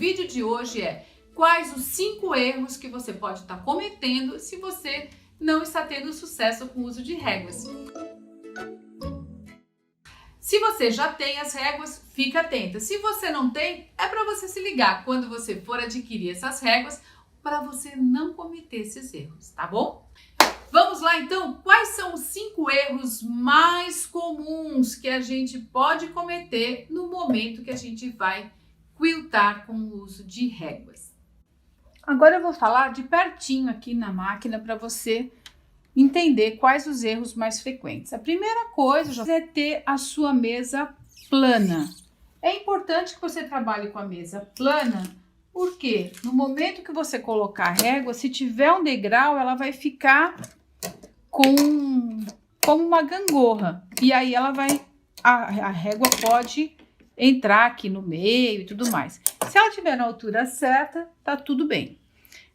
vídeo de hoje é quais os 5 erros que você pode estar cometendo se você não está tendo sucesso com o uso de réguas. Se você já tem as réguas, fica atenta. Se você não tem, é para você se ligar quando você for adquirir essas réguas para você não cometer esses erros, tá bom? Vamos lá então, quais são os 5 erros mais comuns que a gente pode cometer no momento que a gente vai quiltar com o uso de réguas? Agora eu vou falar de pertinho aqui na máquina para você entender quais os erros mais frequentes. A primeira coisa é ter a sua mesa plana. É importante que você trabalhe com a mesa plana, porque no momento que você colocar a régua, se tiver um degrau, ela vai ficar como uma gangorra. E aí a régua pode entrar aqui no meio e tudo mais. Se ela estiver na altura certa, tá tudo bem.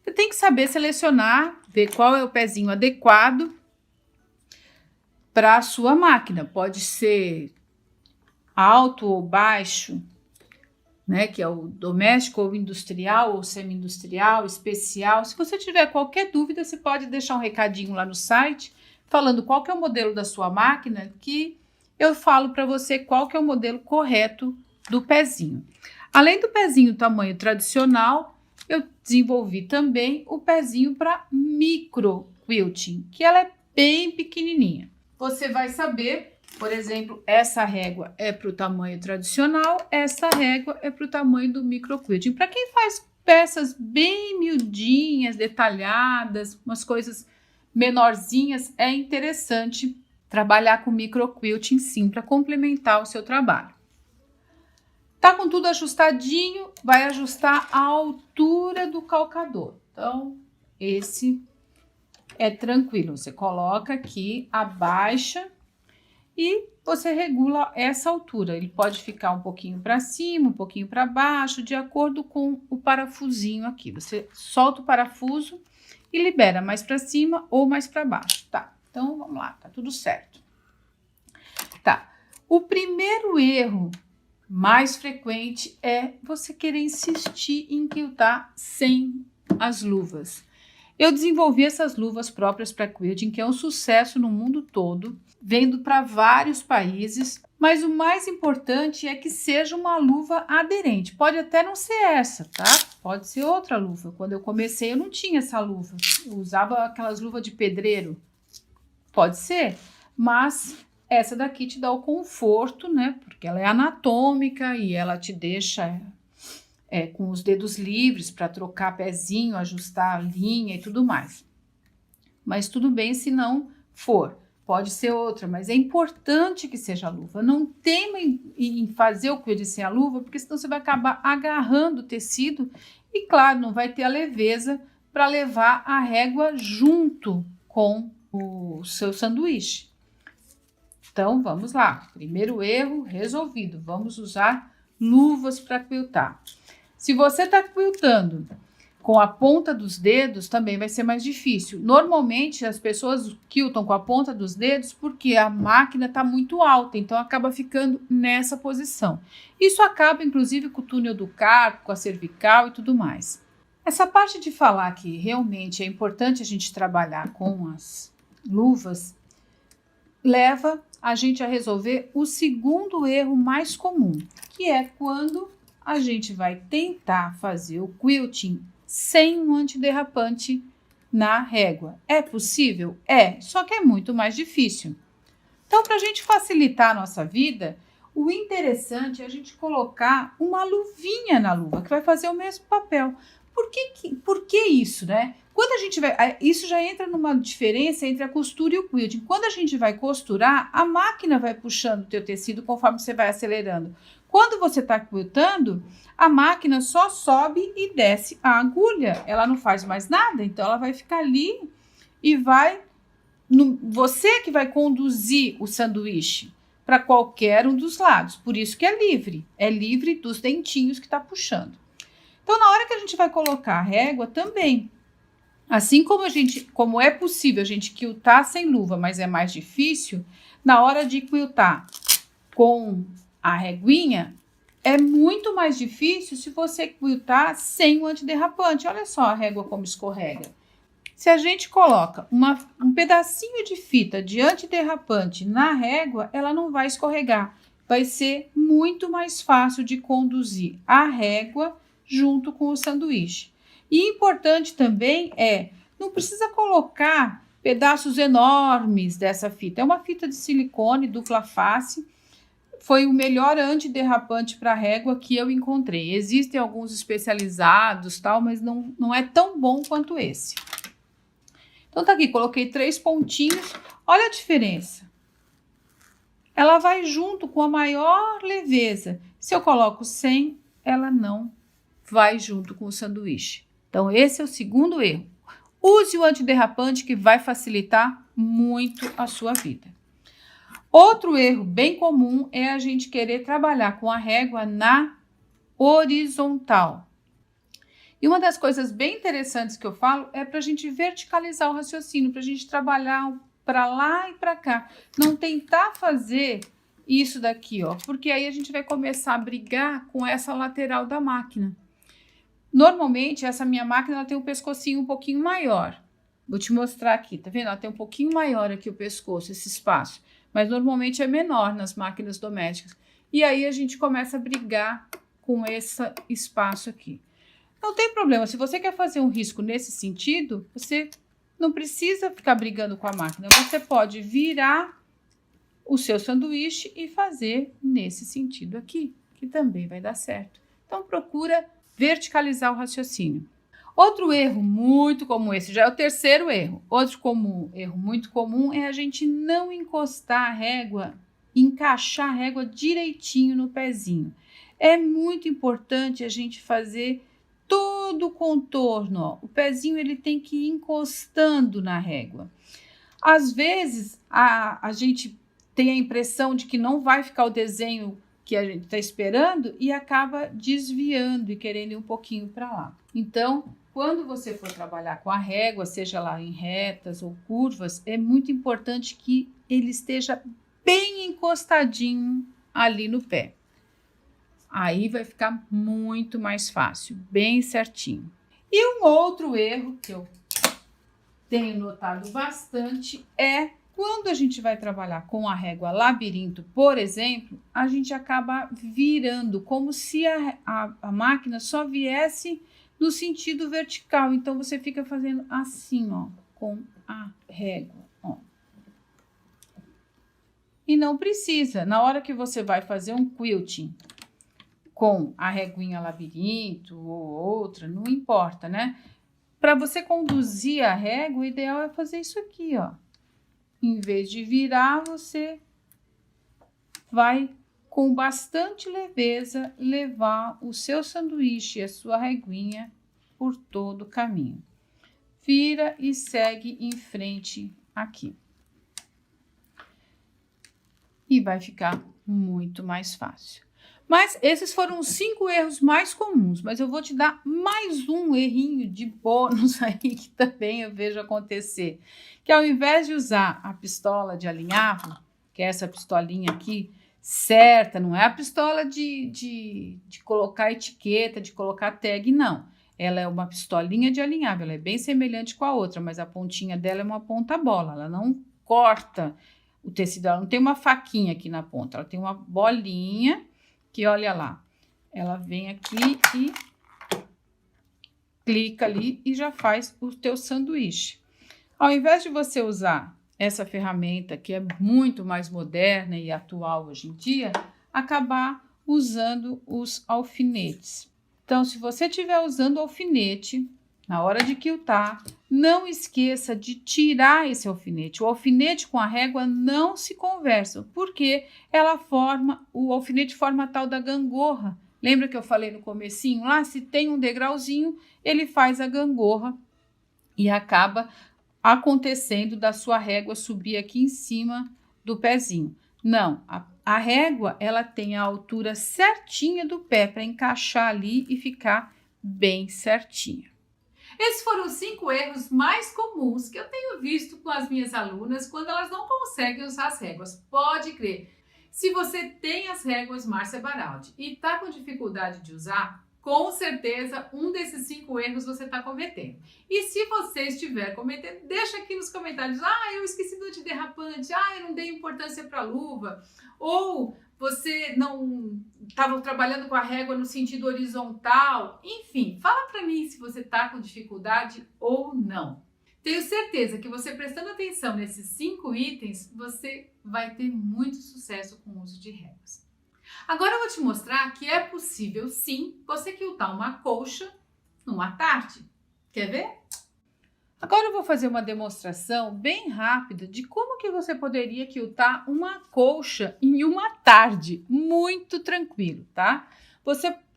Você tem que saber selecionar, ver qual é o pezinho adequado para a sua máquina. Pode ser alto ou baixo, né? Que é o doméstico ou industrial ou semi-industrial, especial. Se você tiver qualquer dúvida, você pode deixar um recadinho lá no site falando qual que é o modelo da sua máquina, que eu falo para você qual que é o modelo correto do pezinho. Além do pezinho tamanho tradicional, eu desenvolvi também o pezinho para micro quilting, que ela é bem pequenininha. Você vai saber, por exemplo, essa régua é para o tamanho tradicional, essa régua é para o tamanho do micro quilting. Para quem faz peças bem miudinhas, detalhadas, umas coisas menorzinhas, é interessante trabalhar com micro quilting sim, para complementar o seu trabalho. Tá com tudo ajustadinho, vai ajustar a altura do calcador. Então, esse é tranquilo. Você coloca aqui, abaixa e você regula essa altura. Ele pode ficar um pouquinho para cima, um pouquinho para baixo, de acordo com o parafusinho aqui. Você solta o parafuso e libera mais para cima ou mais para baixo, tá? Então, vamos lá, tá tudo certo. Tá, o primeiro erro mais frequente é você querer insistir em quiltar sem as luvas. Eu desenvolvi essas luvas próprias para quilting, que é um sucesso no mundo todo, vendo para vários países, mas o mais importante é que seja uma luva aderente. Pode até não ser essa, tá? Pode ser outra luva. Quando eu comecei, eu não tinha essa luva. Eu usava aquelas luvas de pedreiro. Pode ser, mas essa daqui te dá o conforto, né? Porque ela é anatômica e ela te deixa com os dedos livres para trocar pezinho, ajustar a linha e tudo mais. Mas tudo bem se não for. Pode ser outra, mas é importante que seja a luva. Não tema em fazer o quilting sem a luva, porque senão você vai acabar agarrando o tecido e, claro, não vai ter a leveza para levar a régua junto com o seu sanduíche. Então, vamos lá. Primeiro erro resolvido. Vamos usar luvas para quiltar. Se você está quiltando com a ponta dos dedos, também vai ser mais difícil. Normalmente, as pessoas quiltam com a ponta dos dedos porque a máquina está muito alta, então acaba ficando nessa posição. Isso acaba, inclusive, com o túnel do carpo, com a cervical e tudo mais. Essa parte de falar que realmente é importante a gente trabalhar com as luvas leva a gente a resolver o segundo erro mais comum, que é quando a gente vai tentar fazer o quilting sem um antiderrapante na régua. É possível? É, só que é muito mais difícil. Então, para a gente facilitar a nossa vida, o interessante é a gente colocar uma luvinha na luva, que vai fazer o mesmo papel. Por que isso, né? Quando a gente vai... Isso já entra numa diferença entre a costura e o quilting. Quando a gente vai costurar, a máquina vai puxando o teu tecido conforme você vai acelerando. Quando você está quiltando, a máquina só sobe e desce a agulha. Ela não faz mais nada, então ela vai ficar ali e vai... Você que vai conduzir o sanduíche para qualquer um dos lados. Por isso que é livre dos dentinhos que está puxando. Então, na hora que a gente vai colocar a régua, também... Assim como é possível a gente quiltar sem luva, mas é mais difícil, na hora de quiltar com a reguinha, É muito mais difícil se você quiltar sem o antiderrapante. Olha só a régua como escorrega. Se a gente coloca um pedacinho de fita de antiderrapante na régua, ela não vai escorregar. Vai ser muito mais fácil de conduzir a régua junto com o sanduíche. E importante também não precisa colocar pedaços enormes dessa fita. É uma fita de silicone dupla face. Foi o melhor antiderrapante para régua que eu encontrei. Existem alguns especializados, tal, mas não é tão bom quanto esse. Então tá aqui, coloquei 3 pontinhos. Olha a diferença. Ela vai junto com a maior leveza. Se eu coloco sem, ela não vai junto com o sanduíche. Então esse é o segundo erro. Use o antiderrapante que vai facilitar muito a sua vida. Outro erro bem comum é a gente querer trabalhar com a régua na horizontal. E uma das coisas bem interessantes que eu falo é para a gente verticalizar o raciocínio, para a gente trabalhar para lá e para cá. Não tentar fazer isso daqui, ó, porque aí a gente vai começar a brigar com essa lateral da máquina. Normalmente, essa minha máquina ela tem um pescocinho um pouquinho maior. Vou te mostrar aqui, tá vendo? Ela tem um pouquinho maior aqui o pescoço, esse espaço. Mas normalmente é menor nas máquinas domésticas. E aí a gente começa a brigar com esse espaço aqui. Não tem problema, se você quer fazer um risco nesse sentido, você não precisa ficar brigando com a máquina. Você pode virar o seu sanduíche e fazer nesse sentido aqui, que também vai dar certo. Então procura verticalizar o raciocínio. Outro erro muito comum, esse já é o terceiro erro. Outro erro muito comum é a gente não encostar a régua, encaixar a régua direitinho no pezinho. É muito importante a gente fazer todo o contorno, ó. O pezinho ele tem que ir encostando na régua. Às vezes a gente tem a impressão de que não vai ficar o desenho que a gente está esperando e acaba desviando e querendo ir um pouquinho para lá. Então, quando você for trabalhar com a régua, seja lá em retas ou curvas, é muito importante que ele esteja bem encostadinho ali no pé. Aí vai ficar muito mais fácil, bem certinho. E um outro erro que eu tenho notado bastante é quando a gente vai trabalhar com a régua labirinto, por exemplo, a gente acaba virando como se a máquina só viesse no sentido vertical. Então, você fica fazendo assim, ó, com a régua, ó. E não precisa. Na hora que você vai fazer um quilting com a reguinha labirinto ou outra, não importa, né? Para você conduzir a régua, o ideal é fazer isso aqui, ó. Em vez de virar, você vai com bastante leveza levar o seu sanduíche e a sua reguinha por todo o caminho. Vira e segue em frente aqui. E vai ficar muito mais fácil. Mas esses foram os 5 erros mais comuns, mas eu vou te dar mais um errinho de bônus aí que também eu vejo acontecer. Que ao invés de usar a pistola de alinhavo, que é essa pistolinha aqui, certa, não é a pistola de colocar etiqueta, de colocar tag, não. Ela é uma pistolinha de alinhavo, ela é bem semelhante com a outra, mas a pontinha dela é uma ponta bola, ela não corta o tecido, ela não tem uma faquinha aqui na ponta, ela tem uma bolinha que, olha lá, ela vem aqui e clica ali e já faz o teu sanduíche. Ao invés de você usar essa ferramenta, que é muito mais moderna e atual hoje em dia, acabar usando os alfinetes. Então, se você estiver usando o alfinete, na hora de quiltar, não esqueça de tirar esse alfinete. O alfinete com a régua não se conversam, porque o alfinete forma a tal da gangorra. Lembra que eu falei no comecinho lá? Se tem um degrauzinho, ele faz a gangorra e acaba acontecendo da sua régua subir aqui em cima do pezinho. Não, a régua ela tem a altura certinha do pé para encaixar ali e ficar bem certinha. Esses foram os 5 erros mais comuns que eu tenho visto com as minhas alunas quando elas não conseguem usar as réguas. Pode crer. Se você tem as réguas Márcia Baraldi e está com dificuldade de usar, com certeza um desses 5 erros você está cometendo. E se você estiver cometendo, deixa aqui nos comentários: ah, eu esqueci do antiderrapante, ah, eu não dei importância para a luva, ou você não estava trabalhando com a régua no sentido horizontal. Enfim, fala para mim se você está com dificuldade ou não. Tenho certeza que você prestando atenção nesses 5 itens, você vai ter muito sucesso com o uso de réguas. Agora eu vou te mostrar que é possível sim você quiltar uma colcha numa tarde. Quer ver? Agora eu vou fazer uma demonstração bem rápida de como que você poderia quiltar uma colcha em uma tarde, muito tranquilo, tá?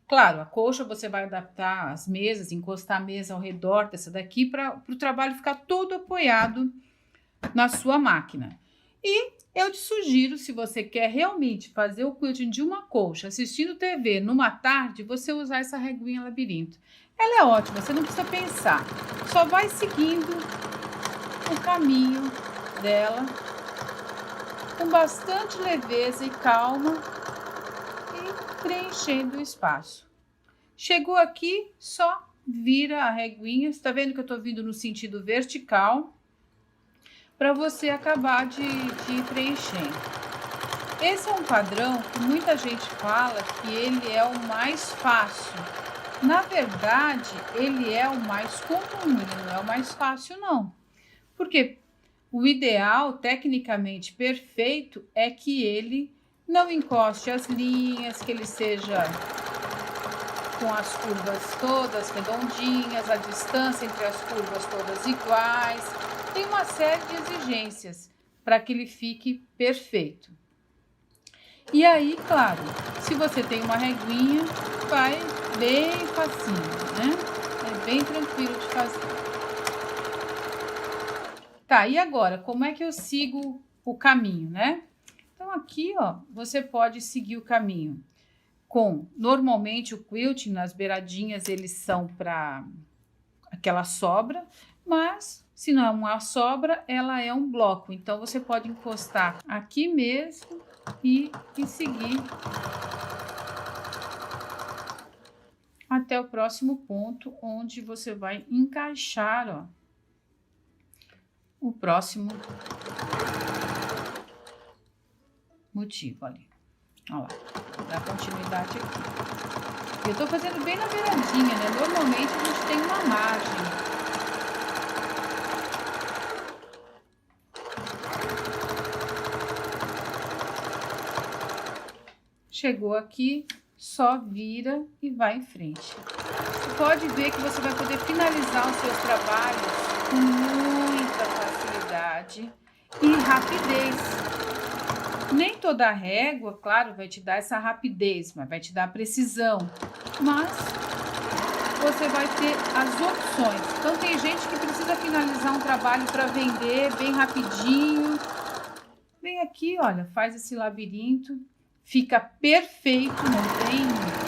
Claro, a colcha você vai adaptar as mesas, encostar a mesa ao redor dessa daqui para o trabalho ficar todo apoiado na sua máquina. E eu te sugiro, se você quer realmente fazer o quilting de uma colcha assistindo TV numa tarde, você usar essa reguinha labirinto. Ela é ótima, você não precisa pensar, só vai seguindo o caminho dela com bastante leveza e calma e preenchendo o espaço. Chegou aqui, só vira a reguinha, está vendo que eu estou vindo no sentido vertical, para você acabar de ir preenchendo. Esse é um padrão que muita gente fala que ele é o mais fácil. Na verdade, ele é o mais comum, ele não é o mais fácil não. Porque o ideal, tecnicamente perfeito, é que ele não encoste as linhas, que ele seja com as curvas todas redondinhas, a distância entre as curvas todas iguais. Tem uma série de exigências para que ele fique perfeito. E aí, claro, se você tem uma reguinha, vai bem facinho, né? É bem tranquilo de fazer. Tá, e agora, como é que eu sigo o caminho, né? Então, aqui, ó, você pode seguir o caminho normalmente o quilting, nas beiradinhas, eles são para aquela sobra, mas se não é uma sobra, ela é um bloco. Então, você pode encostar aqui mesmo e seguir até o próximo ponto, onde você vai encaixar, ó, o próximo motivo ali. Olha lá, dá continuidade aqui. Eu tô fazendo bem na beiradinha, né? Normalmente a gente tem uma margem. Chegou aqui, só vira e vai em frente. Você pode ver que você vai poder finalizar os seus trabalhos com muita facilidade e rapidez. Nem toda régua, claro, vai te dar essa rapidez, mas vai te dar precisão. Mas você vai ter as opções. Então, tem gente que precisa finalizar um trabalho para vender bem rapidinho. Vem aqui, olha, faz esse labirinto. Fica perfeito, não tem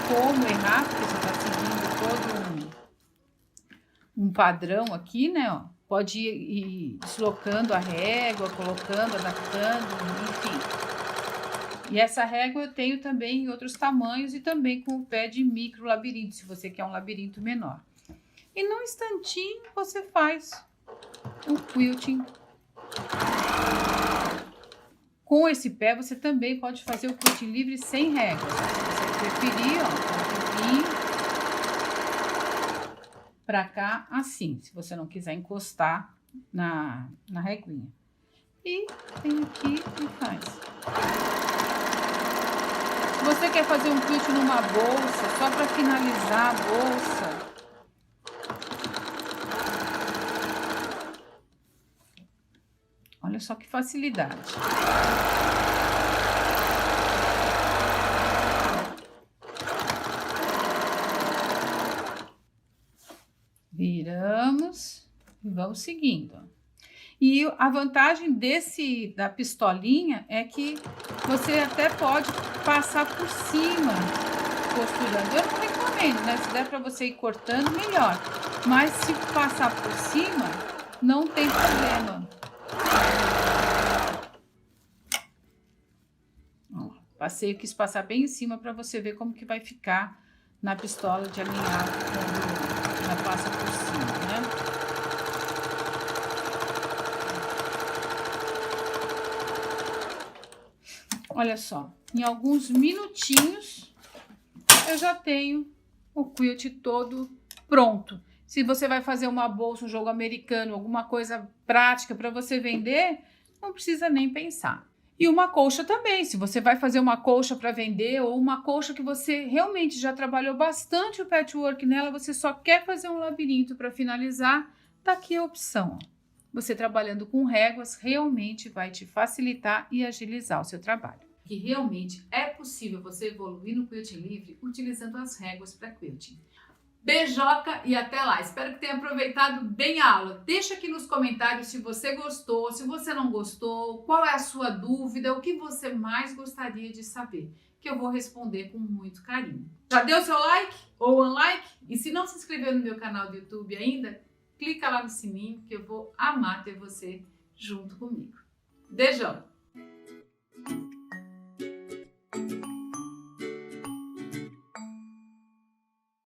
como errar, porque você está seguindo todo um padrão aqui, né? Ó. Pode ir deslocando a régua, colocando, adaptando, enfim. E essa régua eu tenho também em outros tamanhos e também com o pé de micro labirinto, se você quer um labirinto menor. E num instantinho você faz o quilting. Com esse pé você também pode fazer o quilting livre sem régua. Se você preferir, ó, pode vir pra cá assim, se você não quiser encostar na reguinha. E vem aqui e faz. Se você quer fazer um quilting numa bolsa, só para finalizar a bolsa, olha só que facilidade. Viramos e vamos seguindo. E a vantagem da pistolinha é que você até pode passar por cima costurando. Eu não recomendo, né? Se der para você ir cortando, melhor. Mas se passar por cima, não tem problema. Quis passar bem em cima para você ver como que vai ficar na pistola de alinhavo quando ela passa por cima, né? Olha só, em alguns minutinhos eu já tenho o quilt todo pronto. Se você vai fazer uma bolsa, um jogo americano, alguma coisa prática para você vender, não precisa nem pensar. E uma colcha também, se você vai fazer uma colcha para vender ou uma colcha que você realmente já trabalhou bastante o patchwork nela, você só quer fazer um labirinto para finalizar, tá aqui a opção. Você trabalhando com réguas realmente vai te facilitar e agilizar o seu trabalho. Que realmente é possível você evoluir no quilting livre utilizando as réguas para quilting. Beijoca e até lá! Espero que tenha aproveitado bem a aula. Deixa aqui nos comentários se você gostou, se você não gostou, qual é a sua dúvida, o que você mais gostaria de saber, que eu vou responder com muito carinho. Já deu seu like ou unlike? E se não se inscreveu no meu canal do YouTube ainda, clica lá no sininho que eu vou amar ter você junto comigo. Beijão!